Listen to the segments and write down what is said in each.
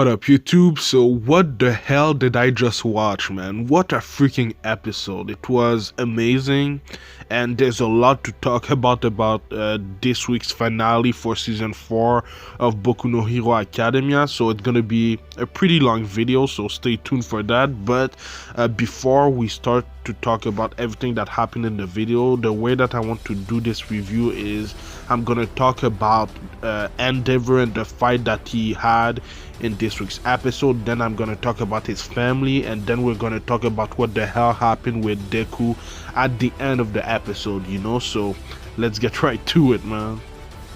What up, YouTube? So, what the hell did I just watch, man? What a freaking episode! It was amazing, and there's a lot to talk about this week's finale for season 4 of Boku no Hero Academia. So, it's gonna be a pretty long video, so stay tuned for that. But before we start to talk about everything that happened in the video, the way that I want to do this review is I'm gonna talk about Endeavor and the fight that he had in this week's episode. Then I'm gonna talk about his family, and then we're gonna talk about what the hell happened with Deku at the end of the episode, you know. So let's get right to it, man.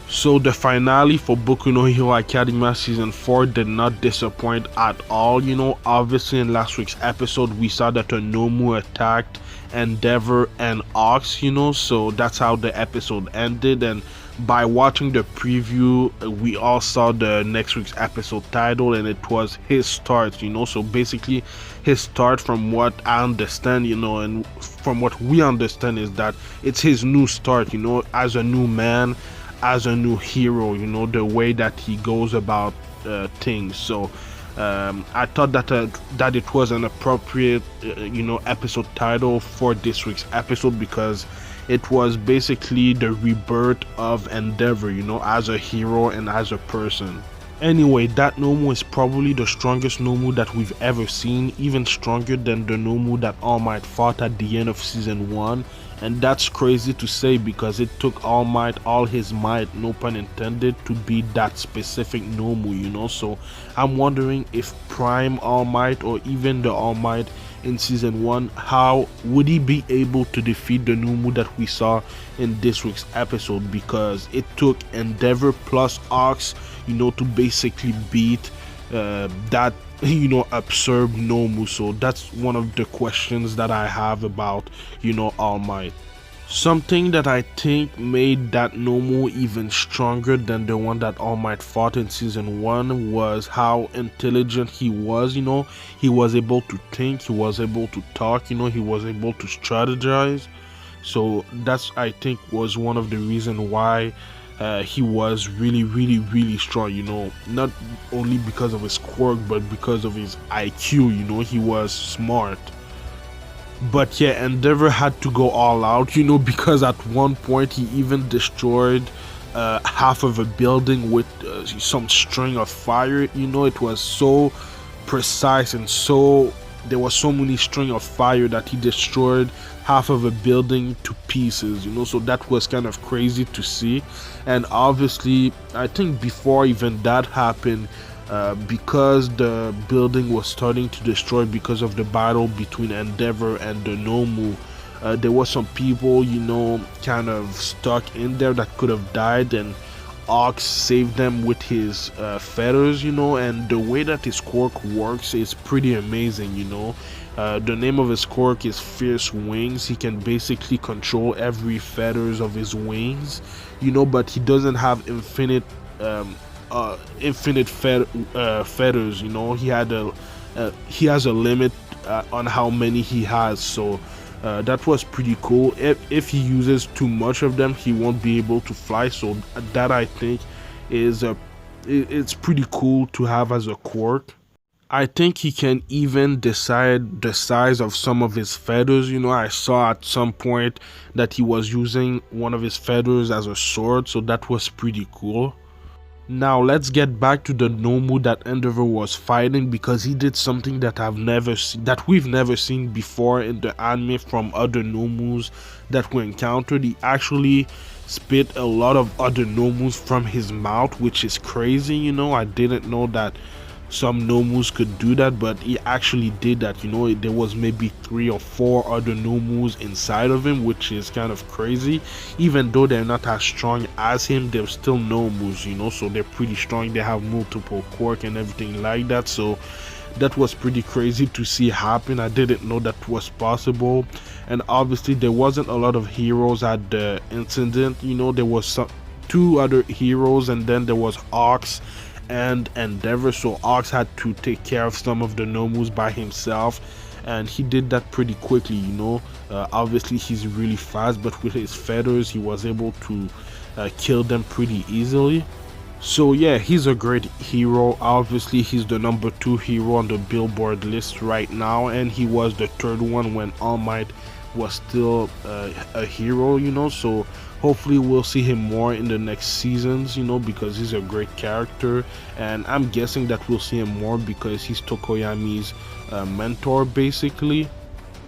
So the finale for Boku no Hero Academia season 4 did not disappoint at all, you know. Obviously in last week's episode we saw that Nomu attacked Endeavor and Ox, you know, so that's how the episode ended. And by watching the preview, we all saw the next week's episode title, and it was his start, you know. So basically his start, from what I understand, you know, and from what we understand, is that it's his new start, you know, as a new man, as a new hero, you know, the way that he goes about things. So I thought that it was an appropriate you know, episode title for this week's episode, because it was basically the rebirth of Endeavor, you know, as a hero and as a person. Anyway, that Nomu is probably the strongest Nomu that we've ever seen, even stronger than the Nomu that All Might fought at the end of season 1. And that's crazy to say, because it took All Might all his might, no pun intended, to beat that specific Nomu, you know. So I'm wondering if Prime All Might, or even the All Might in season 1, how would he be able to defeat the Nomu that we saw in this week's episode, because it took Endeavor plus Ox, you know, to basically beat that, you know, absurd Nomu. So that's one of the questions that I have about, you know, All Might. Something that I think made that Nomu even stronger than the one that All Might fought in season 1 was how intelligent he was, you know. He was able to think, he was able to talk, you know, he was able to strategize. So that's, I think, was one of the reasons why he was really strong, you know, not only because of his quirk, but because of his IQ, you know. He was smart. But yeah, Endeavor had to go all out, you know, because at one point he even destroyed half of a building with some string of fire, you know. It was so precise, and so there was so many string of fire that he destroyed half of a building to pieces, you know. So that was kind of crazy to see. And obviously I think before even that happened, because the building was starting to destroy because of the battle between Endeavor and the Nomu, there were some people, you know, kind of stuck in there that could have died, and Ox saved them with his feathers, you know. And the way that his quirk works is pretty amazing, you know. The name of his quirk is Fierce Wings. He can basically control every feathers of his wings, you know, but he doesn't have infinite feathers, you know. He has a limit on how many he has. So that was pretty cool. If he uses too much of them, he won't be able to fly. So that, I think, is it's pretty cool to have as a quirk. I think he can even decide the size of some of his feathers, you know. I saw at some point that he was using one of his feathers as a sword, so that was pretty cool. Now let's get back to the Nomu that Endeavor was fighting, because he did something that we've never seen before in the anime from other Nomus that we encountered. He actually spit a lot of other Nomus from his mouth, which is crazy, you know. I didn't know that some Nomus could do that, but he actually did that, you know. There was maybe 3 or 4 other Nomus inside of him, which is kind of crazy. Even though they're not as strong as him, they're still Nomus, you know, so they're pretty strong. They have multiple quirk and everything like that. So that was pretty crazy to see happen. I didn't know that was possible. And obviously there wasn't a lot of heroes at the incident, you know. There was 2 other heroes, and then there was Ox and Endeavor. So Ox had to take care of some of the Nomus by himself, and he did that pretty quickly, you know. Obviously he's really fast, but with his feathers he was able to kill them pretty easily. So yeah, he's a great hero. Obviously, he's the number 2 hero on the Billboard list right now, and he was the third one when All Might was still a hero, So hopefully we'll see him more in the next seasons, because he's a great character, and I'm guessing that we'll see him more because he's Tokoyami's mentor, basically.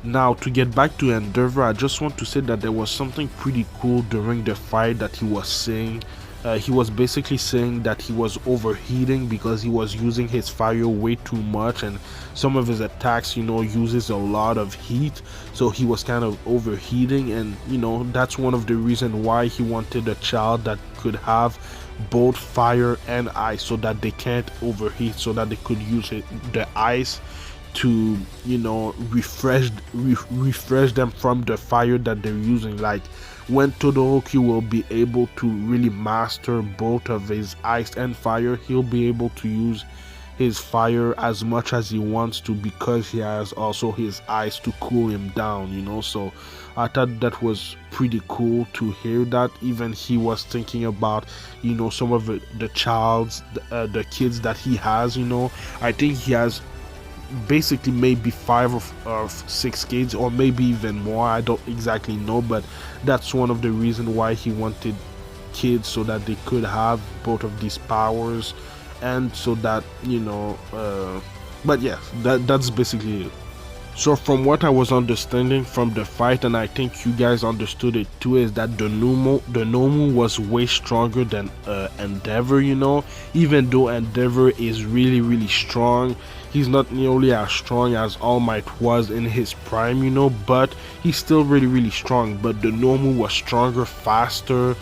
Now, to get back to Endeavor, I just want to say that there was something pretty cool during the fight that he was saying. He was basically saying that he was overheating because he was using his fire way too much, and some of his attacks, uses a lot of heat. So he was kind of overheating, and that's one of the reasons why he wanted a child that could have both fire and ice, so that they can't overheat, so that they could use the ice to refresh them from the fire that they're using. Like when Todoroki will be able to really master both of his ice and fire, he'll be able to use his fire as much as he wants to because he has also his ice to cool him down, So I thought that was pretty cool to hear that. Even he was thinking about some of the kids that he has. I think he has basically maybe 5 or 6 kids, or maybe even more. I don't exactly know, but that's one of the reasons why he wanted kids, so that they could have both of these powers, and so that but yeah, that's basically it. So from what I was understanding from the fight, and I think you guys understood it too, is that the Nomu was way stronger than Endeavor, Even though Endeavor is really, really strong, he's not nearly as strong as All Might was in his prime, but he's still really, really strong. But the Nomu was stronger, faster,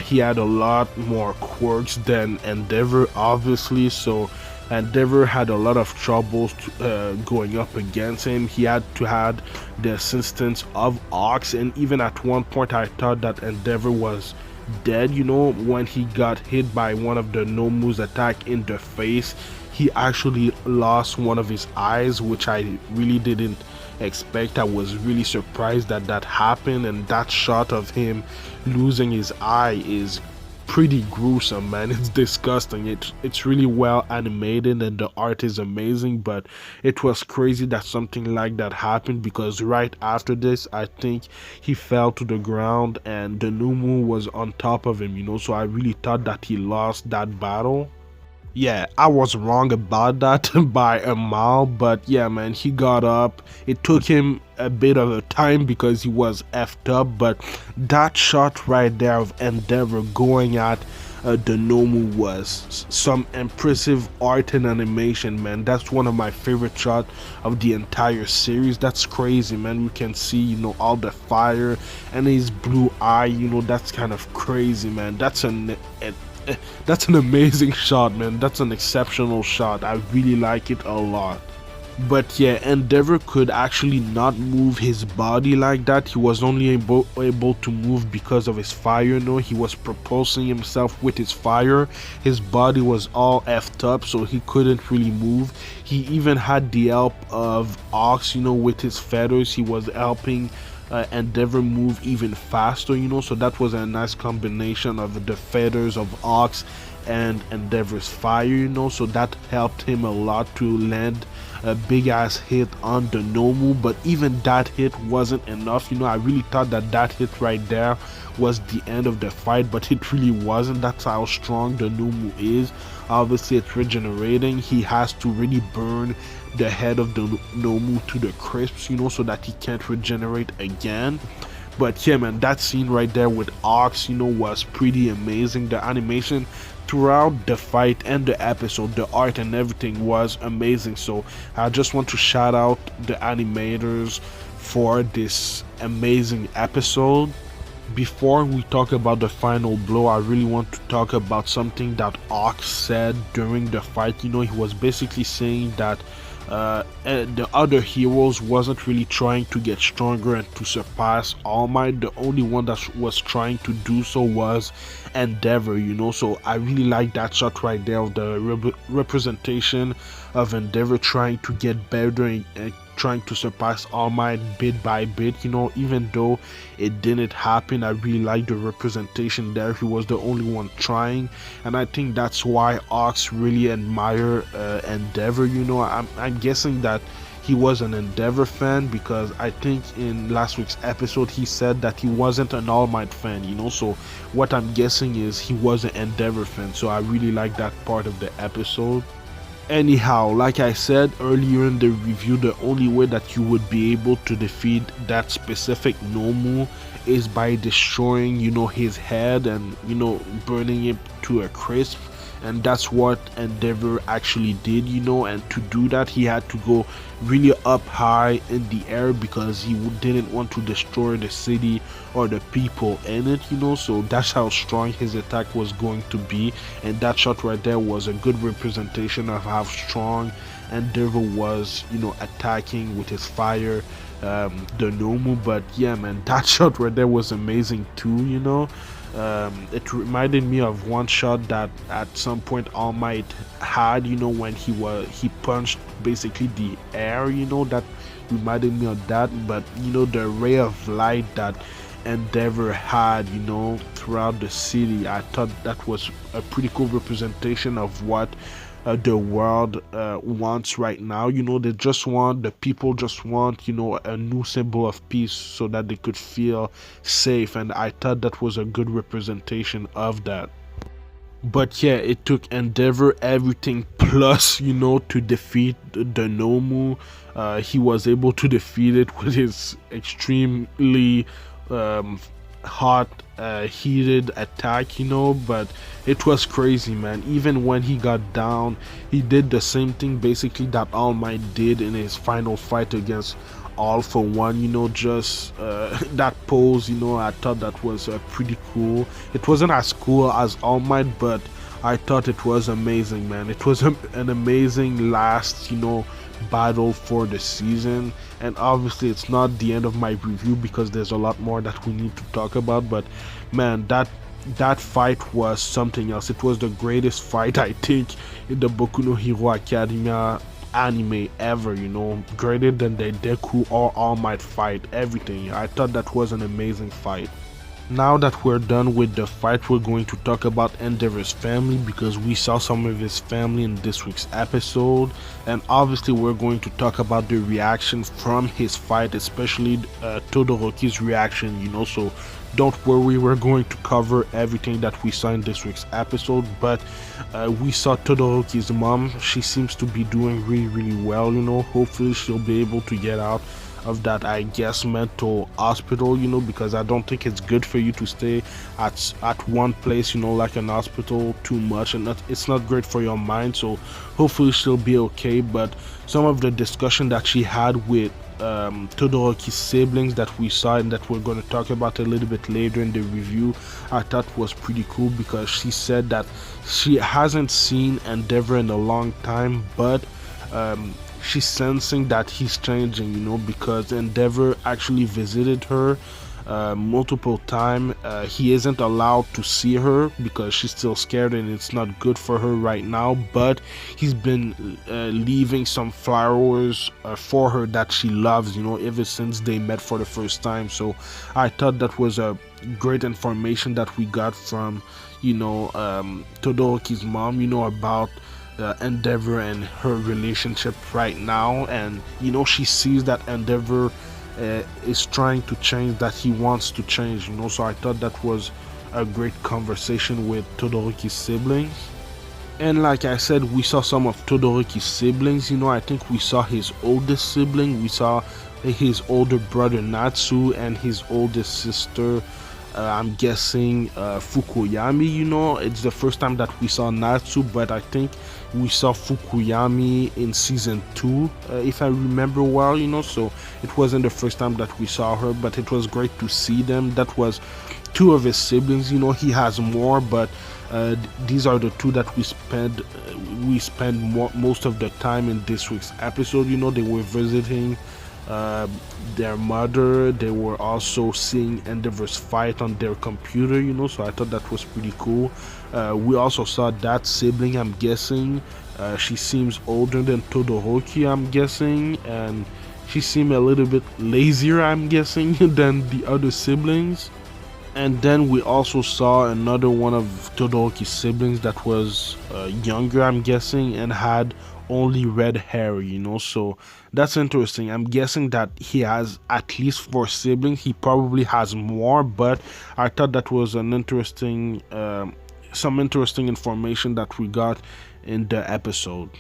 he had a lot more quirks than Endeavor, obviously, so Endeavor had a lot of troubles going up against him. He had to have the assistance of Ox, and even at one point I thought that Endeavor was dead, when he got hit by one of the Nomu's attack in the face. He actually lost one of his eyes, which I really didn't expect. I was really surprised that that happened, and that shot of him losing his eye is pretty gruesome, man. It's disgusting. It's really well animated and the art is amazing, but it was crazy that something like that happened, because right after this I think he fell to the ground and the Numu was on top of him, so I really thought that he lost that battle. Yeah, I was wrong about that by a mile, but yeah, man, he got up. It took him a bit of a time because he was effed up, but that shot right there of Endeavor going at the Nomu was some impressive art and animation, man. That's one of my favorite shots of the entire series. That's crazy, man. We can see, all the fire and his blue eye, that's kind of crazy, man. That's an amazing shot, man. That's an exceptional shot. I really like it a lot. But yeah, Endeavor could actually not move his body like that. He was only able to move because of his fire. He was propulsing himself with his fire. His body was all effed up, so he couldn't really move. He even had the help of Ox, with his feathers. He was helping Endeavor move even faster, so that was a nice combination of the feathers of Ox and Endeavor's fire, so that helped him a lot to land a big ass hit on the Nomu. But even that hit wasn't enough. I really thought that hit right there was the end of the fight, but it really wasn't. That's how strong the Nomu is. Obviously it's regenerating. He has to really burn the head of the Nomu to the crisps, so that he can't regenerate again. But yeah, man, that scene right there with Ox, was pretty amazing. The animation throughout the fight and the episode, the art and everything was amazing. So I just want to shout out the animators for this amazing episode. Before we talk about the final blow, I really want to talk about something that Ox said during the fight. He was basically saying that the other heroes wasn't really trying to get stronger and to surpass All Might. The only one that was trying to do so was Endeavor, so I really like that shot right there of the representation of Endeavor trying to get better and trying to surpass All Might bit by bit. Even though it didn't happen, I really like the representation there. He was the only one trying, and I think that's why Ox really admire Endeavor. I'm guessing that he was an Endeavor fan, because I think in last week's episode he said that he wasn't an All Might fan, so what I'm guessing is he was an Endeavor fan, so I really like that part of the episode. Anyhow, like I said earlier in the review, the only way that you would be able to defeat that specific Nomu is by destroying, his head and, burning it to a crisp. And that's what Endeavor actually did, and to do that he had to go really up high in the air because he didn't want to destroy the city or the people in it, so that's how strong his attack was going to be. And that shot right there was a good representation of how strong Endeavor was, attacking with his fire the Nomu. But yeah, man, that shot right there was amazing too. It reminded me of one shot that at some point All Might had, when he punched basically the air, that reminded me of that. But the ray of light that Endeavor had, throughout the city, I thought that was a pretty cool representation of what the world wants right now. The people just want, a new symbol of peace so that they could feel safe, and I thought that was a good representation of that. But yeah, it took Endeavor everything plus, to defeat the Nomu. He was able to defeat it with his extremely hot heated attack, but it was crazy, man. Even when he got down, he did the same thing basically that All Might did in his final fight against All For One. Just that pose, I thought that was pretty cool. It wasn't as cool as All Might, but I thought it was amazing, man. It was an amazing last, battle for the season. And obviously it's not the end of my review because there's a lot more that we need to talk about. But man, that fight was something else. It was the greatest fight, I think, in the Boku no Hero Academia anime ever, greater than the Deku or All Might fight, everything. I thought that was an amazing fight. Now that we're done with the fight, we're going to talk about Endeavor's family, because we saw some of his family in this week's episode. And obviously we're going to talk about the reaction from his fight, especially Todoroki's reaction, so don't worry, we're going to cover everything that we saw in this week's episode. But we saw Todoroki's mom. She seems to be doing really well, hopefully she'll be able to get out of that, I guess, mental hospital, because I don't think it's good for you to stay at one place, like an hospital, too much, and it's not great for your mind. So hopefully she'll be okay. But some of the discussion that she had with Todoroki's siblings that we saw and that we're going to talk about a little bit later in the review, I thought was pretty cool, because she said that she hasn't seen Endeavor in a long time, but she's sensing that he's changing, because Endeavor actually visited her multiple times. He isn't allowed to see her because she's still scared and it's not good for her right now, but he's been leaving some flowers for her that she loves, ever since they met for the first time. So I thought that was a great information that we got from Todoroki's mom, about Endeavor and her relationship right now. And she sees that Endeavor is trying to change, that he wants to change, so I thought that was a great conversation with Todoroki's siblings. And like I said, we saw some of Todoroki's siblings. I think we saw his oldest sibling, we saw his older brother Natsu, and his oldest sister, I'm guessing Fukuyami. It's the first time that we saw Natsu, but I think we saw Fukuyami in season 2, if I remember well, so it wasn't the first time that we saw her, but it was great to see them. That was 2 of his siblings. He has more, but these are the 2 that we spend most of the time in this week's episode. They were visiting their mother. They were also seeing Endeavor's fight on their computer, so I thought that was pretty cool. We also saw that sibling, I'm guessing. She seems older than Todoroki, I'm guessing, and She seemed a little bit lazier, I'm guessing, than the other siblings. And then we also saw another one of Todoroki's siblings that was younger, I'm guessing, and had only red hair, So that's interesting. I'm guessing that he has at least four siblings. He probably has more, but I thought that was an interesting, some interesting information that we got in the episode.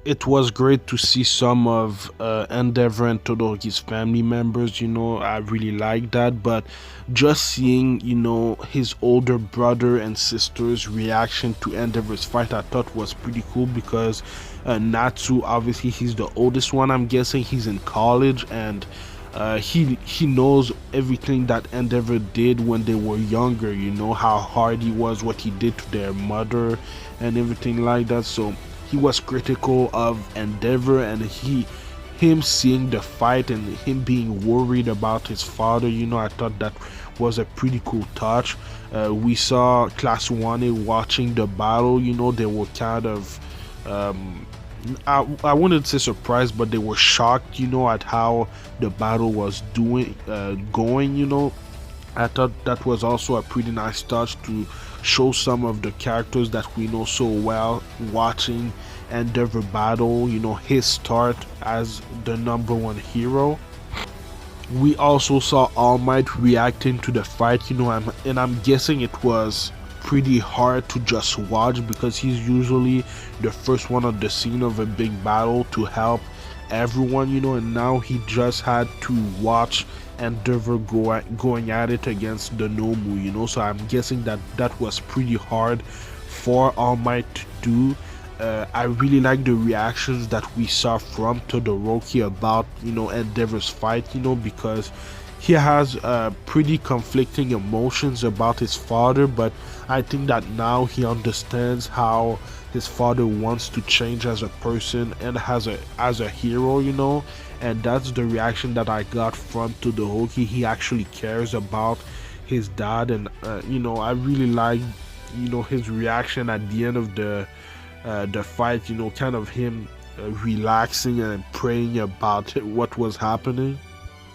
It was great to see some of Endeavor and Todoroki's family members, I really like that. But just seeing, his older brother and sister's reaction to Endeavor's fight, I thought was pretty cool because Natsu, obviously, he's the oldest one. I'm guessing he's in college, and he knows everything that Endeavor did when they were younger, how hard he was, what he did to their mother, and everything like that. So he was critical of Endeavor, and him seeing the fight and him being worried about his father, I thought that was a pretty cool touch. We saw Class 1A watching the battle, they were kind of I wouldn't say surprised, but they were shocked, at how the battle was going. I thought that was also a pretty nice touch to show some of the characters that we know so well watching Endeavor battle, his start as the number one hero. We also saw All Might reacting to the fight, and I'm guessing it was pretty hard to just watch because he's usually the first one on the scene of a big battle to help everyone, and now he just had to watch Endeavor going at it against the Nomu, so I'm guessing that was pretty hard for All Might to do. I really like the reactions that we saw from Todoroki about, Endeavor's fight, because he has pretty conflicting emotions about his father, but I think that now he understands how his father wants to change as a person and as a hero, and that's the reaction that I got from Todoroki. He actually cares about his dad, and I really like his reaction at the end of the fight, kind of him relaxing and praying about what was happening.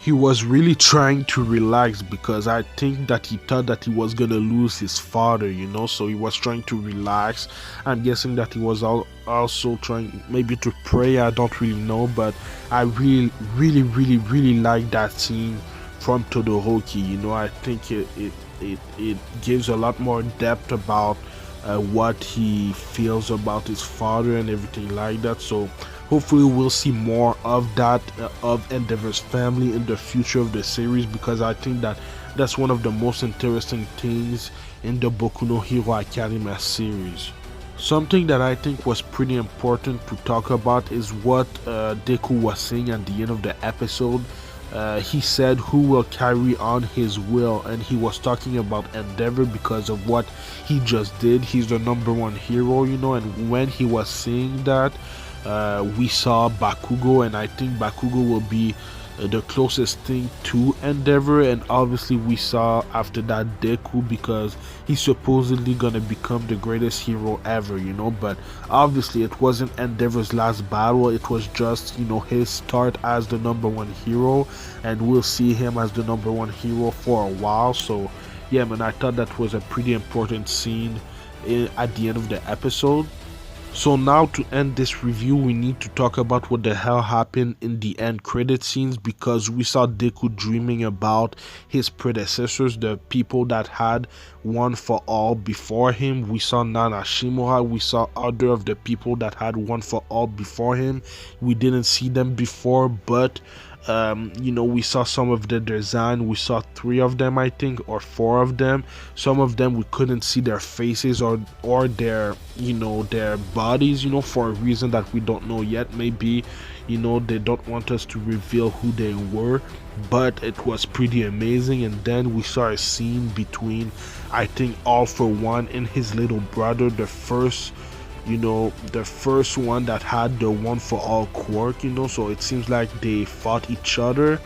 He was really trying to relax because I think that he thought that he was gonna lose his father, so he was trying to relax. I'm guessing that he was also trying maybe to pray, I don't really know, but I really like that scene from Todoroki. I think it gives a lot more depth about what he feels about his father and everything like that. So hopefully we'll see more of that, of Endeavor's family in the future of the series, because I think that that's one of the most interesting things in the Boku no Hero Academia series. Something that I think was pretty important to talk about is what Deku was saying at the end of the episode. He said who will carry on his will, and he was talking about Endeavor because of what he just did. He's the number one hero, and when he was saying that, we saw Bakugo, and I think Bakugo will be the closest thing to Endeavor, and obviously we saw after that Deku, because he's supposedly gonna become the greatest hero ever, but obviously it wasn't Endeavor's last battle. It was just his start as the number one hero, and we'll see him as the number one hero for a while. So yeah, man, I thought that was a pretty important scene at the end of the episode. So now to end this review, we need to talk about what the hell happened in the end credit scenes, because we saw Deku dreaming about his predecessors, the people that had One for All before him. We saw Nana Shimura, we saw other of the people that had One for All before him. We didn't see them before, but we saw some of the design. We saw 3 of them, I think, or 4 of them. Some of them we couldn't see their faces or their their bodies, for a reason that we don't know yet. Maybe they don't want us to reveal who they were, but it was pretty amazing. And then we saw a scene between, I think, All For One and his little brother, the first one that had the One For All quirk, so it seems like they fought each other.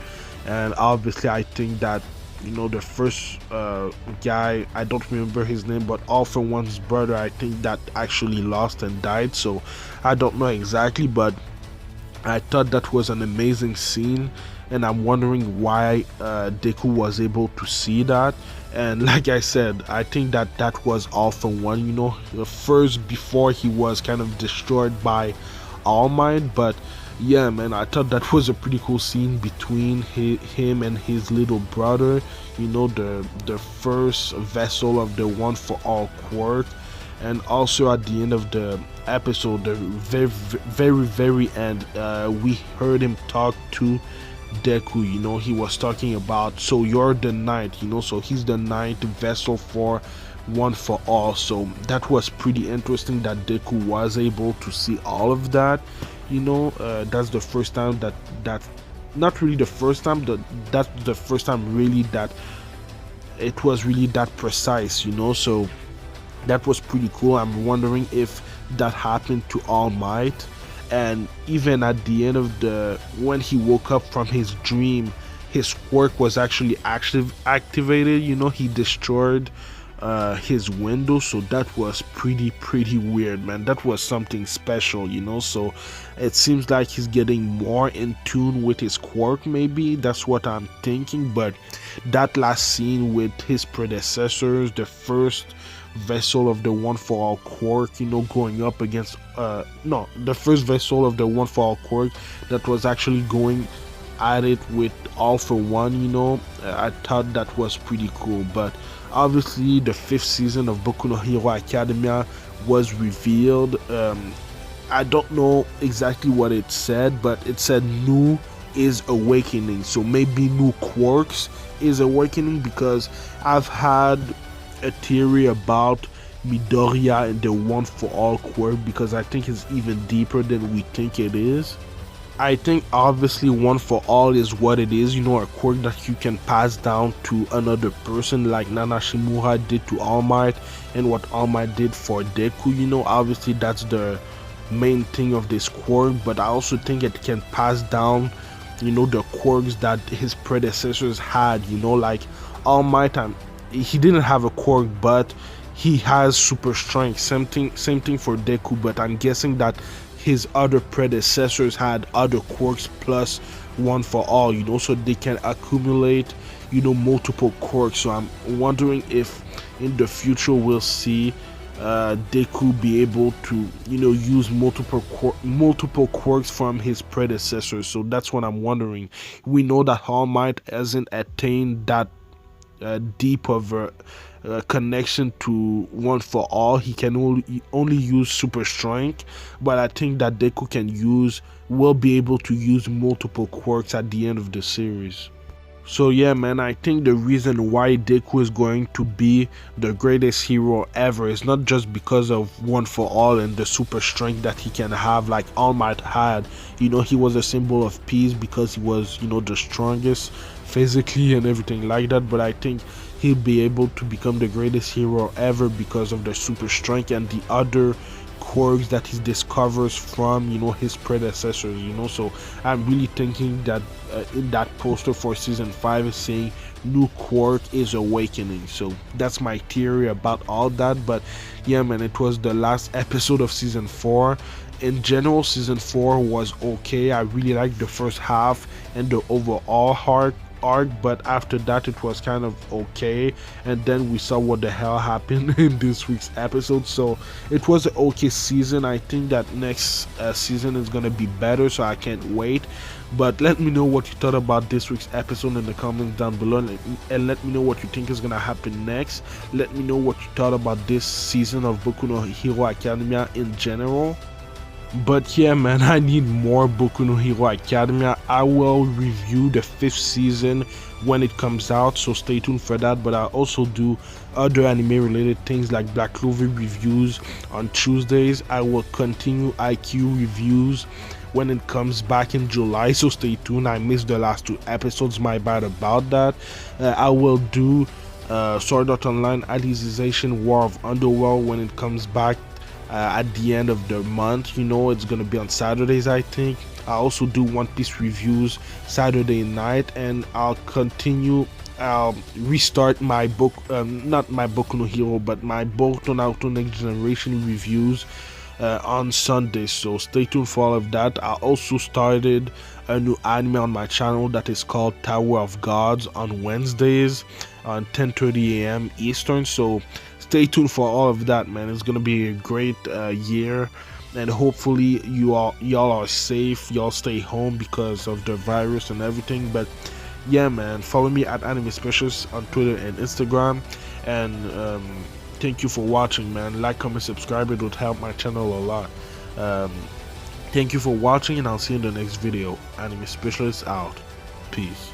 And obviously I think that the first guy, I don't remember his name, but All For One's brother, I think that actually lost and died, so I don't know exactly. But I thought that was an amazing scene, and I'm wondering why Deku was able to see that. And like I said, I think that that was all for one. First before he was kind of destroyed by All Might, but yeah, man, I thought that was a pretty cool scene between him and his little brother. The first vessel of the One for All quirk, and also at the end of the episode, the very end, we heard him talk to Deku. He was talking about, so you're the knight, so he's the ninth vessel for One for All. So that was pretty interesting that Deku was able to see all of that. That's the first time that not really the first time, that's the first time really that it was really that precise. So that was pretty cool. I'm wondering if that happened to All Might. And even at the end of when he woke up from his dream, his quirk was actually activated. He destroyed his window, so that was pretty weird, man. That was something special. So it seems like he's getting more in tune with his quirk, maybe that's what I'm thinking. But that last scene with his predecessors, the first vessel of the One for All quirk, going up against no, the first vessel of the One for All quirk that was actually going at it with All for One, I thought that was pretty cool. But obviously the 5th season of Boku no Hero Academia was revealed. I don't know exactly what it said, but it said new is awakening, so maybe new quirks is awakening, because I've had a theory about Midoriya and the One for All quirk, because I think it's even deeper than we think it is. I think obviously One for All is what it is, a quirk that you can pass down to another person, like Nana Shimura did to All Might, and what All Might did for Deku. Obviously that's the main thing of this quirk, but I also think it can pass down, the quirks that his predecessors had, like All Might. He didn't have a quirk, but he has super strength. Same thing for Deku, but I'm guessing that his other predecessors had other quirks plus One for All, so they can accumulate, multiple quirks. So I'm wondering if in the future we'll see Deku be able to, use multiple quirks from his predecessors. So that's what I'm wondering. We know that All Might hasn't attained that deep of a connection to One for All. He can only use super strength, but I think that Deku will be able to use multiple quirks at the end of the series. So yeah, man, I think the reason why Deku is going to be the greatest hero ever is not just because of One for All and the super strength that he can have like All Might had. He was a symbol of peace because he was, the strongest physically and everything like that, but I think he'll be able to become the greatest hero ever because of the super strength and the other quirks that he discovers from his predecessors. So I'm really thinking that in that poster for season 5 is saying new quirk is awakening. So that's my theory about all that. But yeah, man, it was the last episode of season 4. In general, season 4 was okay. I really liked the first half and the overall arc, but after that it was kind of okay, and then we saw what the hell happened in this week's episode. So it was an okay season. I think that next season is gonna be better, so I can't wait. But let me know what you thought about this week's episode in the comments down below, and let me know what you think is gonna happen next. Let me know what you thought about this season of Boku no Hero Academia in general. But yeah, man, I need more Boku no Hero Academia. I will review the 5th season when it comes out, so stay tuned for that. But I also do other anime related things like Black Clover reviews on Tuesdays. I will continue IQ reviews when it comes back in July, so stay tuned. I missed the last 2 episodes, my bad about that. I will do Sword Art Online Alicization War of Underworld when it comes back at the end of the month. It's gonna be on Saturdays, I think. I also do One Piece reviews Saturday night, and I'll continue restart my book, not my Boku no Hero, but my Boruto Naruto Next Generation reviews on Sunday, so stay tuned for all of that. I also started a new anime on my channel that is called Tower of Gods on Wednesdays on 10:30 a.m. Eastern, so stay tuned for all of that, man. It's gonna be a great year, and hopefully y'all are safe, y'all stay home because of the virus and everything. But yeah, man, follow me at Anime Specialist on Twitter and Instagram, and thank you for watching, man. Like, comment, subscribe, it would help my channel a lot. Thank you for watching, and I'll see you in the next video. Anime Specialist out. Peace.